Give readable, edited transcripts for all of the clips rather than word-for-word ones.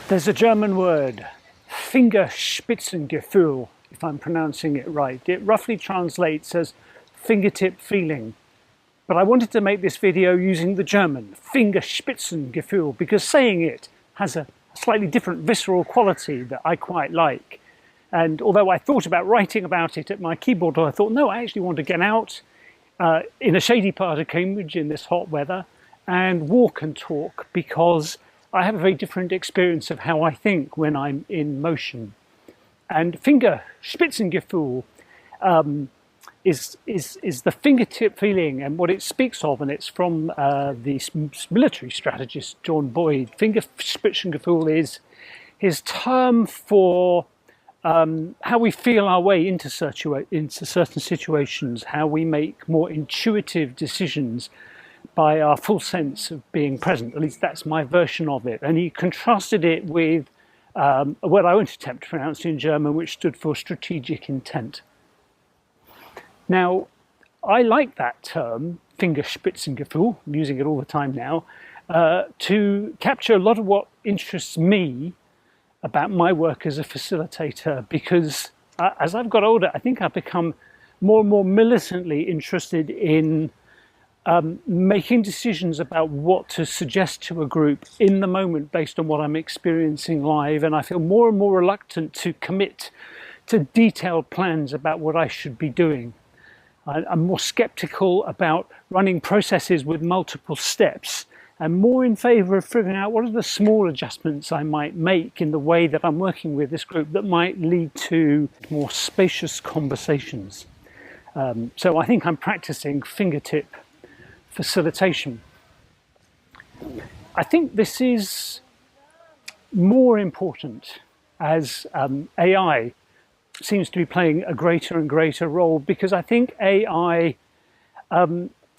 There's a German word, Fingerspitzengefühl, if I'm pronouncing it right. It roughly translates as fingertip feeling. But I wanted to make this video using the German, Fingerspitzengefühl, because saying it has a slightly different visceral quality that I quite like. And although I thought about writing about it at my keyboard, I thought, no, I actually want to get out in a shady part of Cambridge in this hot weather and walk and talk, because I have a very different experience of how I think when I'm in motion. And Fingerspitzengefühl is the fingertip feeling, and what it speaks of, and it's from the military strategist John Boyd. Fingerspitzengefühl is his term for how we feel our way into certain situations, how we make more intuitive decisions by our full sense of being present. At least that's my version of it. And he contrasted it with a word I won't attempt to pronounce in German, which stood for strategic intent. Now, I like that term, Fingerspitzengefühl, I'm using it all the time now, to capture a lot of what interests me about my work as a facilitator, because as I've got older, I think I've become more and more militantly interested in making decisions about what to suggest to a group in the moment based on what I'm experiencing live, and I feel more and more reluctant to commit to detailed plans about what I should be doing. I'm more skeptical about running processes with multiple steps, and more in favour of figuring out what are the small adjustments I might make in the way that I'm working with this group that might lead to more spacious conversations. So I think I'm practicing fingertip facilitation. I think this is more important as AI seems to be playing a greater and greater role, because I think AI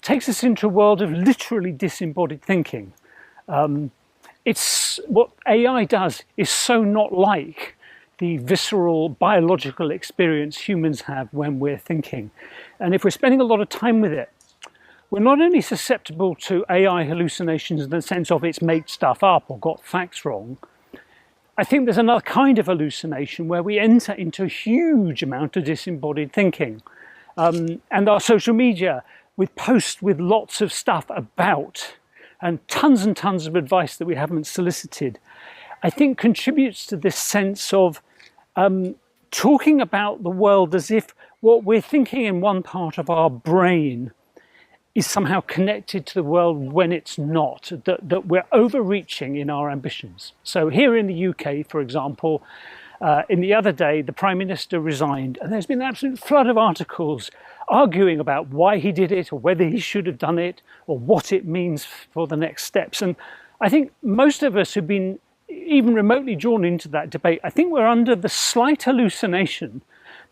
takes us into a world of literally disembodied thinking. It's what AI does is so not like the visceral biological experience humans have when we're thinking. And if we're spending a lot of time with it, we're not only susceptible to AI hallucinations in the sense of it's made stuff up or got facts wrong. I think there's another kind of hallucination where we enter into a huge amount of disembodied thinking. And our social media, with posts with lots of stuff about and tons of advice that we haven't solicited, I think contributes to this sense of talking about the world as if what we're thinking in one part of our brain is somehow connected to the world when it's not, that we're overreaching in our ambitions. So here in the UK, for example, in the other day, the Prime Minister resigned, and there's been an absolute flood of articles arguing about why he did it, or whether he should have done it, or what it means for the next steps. And I think most of us who've been even remotely drawn into that debate, I think we're under the slight hallucination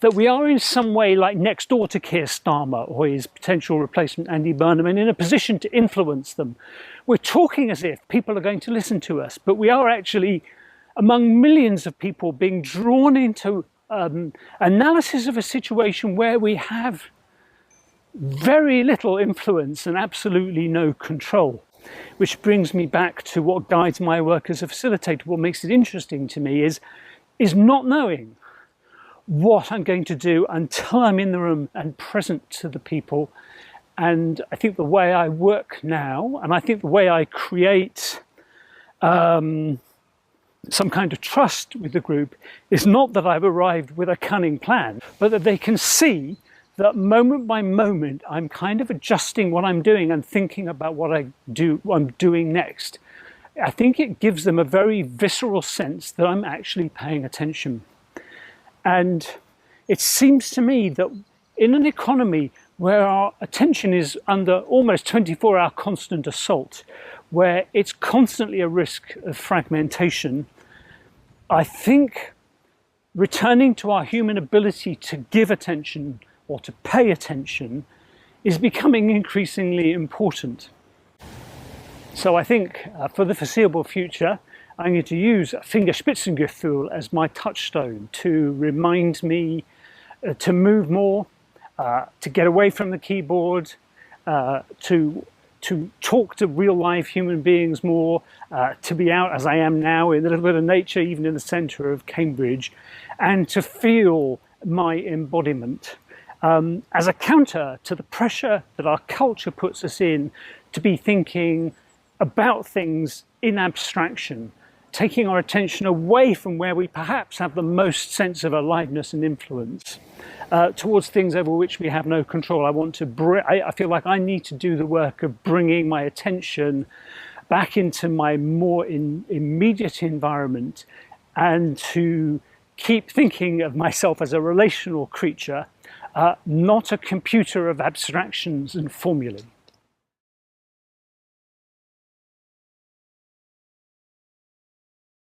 that we are in some way like next door to Keir Starmer or his potential replacement Andy Burnham, and in a position to influence them. We're talking as if people are going to listen to us, but we are actually among millions of people being drawn into analysis of a situation where we have very little influence and absolutely no control. Which brings me back to what guides my work as a facilitator. What makes it interesting to me is not knowing what I'm going to do until I'm in the room and present to the people. And I think the way I work now, and I think the way I create some kind of trust with the group, is not that I've arrived with a cunning plan, but that they can see that moment by moment I'm kind of adjusting what I'm doing and thinking about what I'm doing next. I think it gives them a very visceral sense that I'm actually paying attention. And it seems to me that in an economy where our attention is under almost 24-hour constant assault, where it's constantly a risk of fragmentation, I think returning to our human ability to give attention or to pay attention is becoming increasingly important. So I think for the foreseeable future, I'm going to use Fingerspitzengefühl as my touchstone to remind me to move more, to get away from the keyboard, to to talk to real life human beings more, to be out as I am now in a little bit of nature, even in the centre of Cambridge, and to feel my embodiment. As a counter to the pressure that our culture puts us in to be thinking about things in abstraction, taking our attention away from where we perhaps have the most sense of aliveness and influence, towards things over which we have no control. I feel like I need to do the work of bringing my attention back into my more immediate environment, and to keep thinking of myself as a relational creature, not a computer of abstractions and formulae.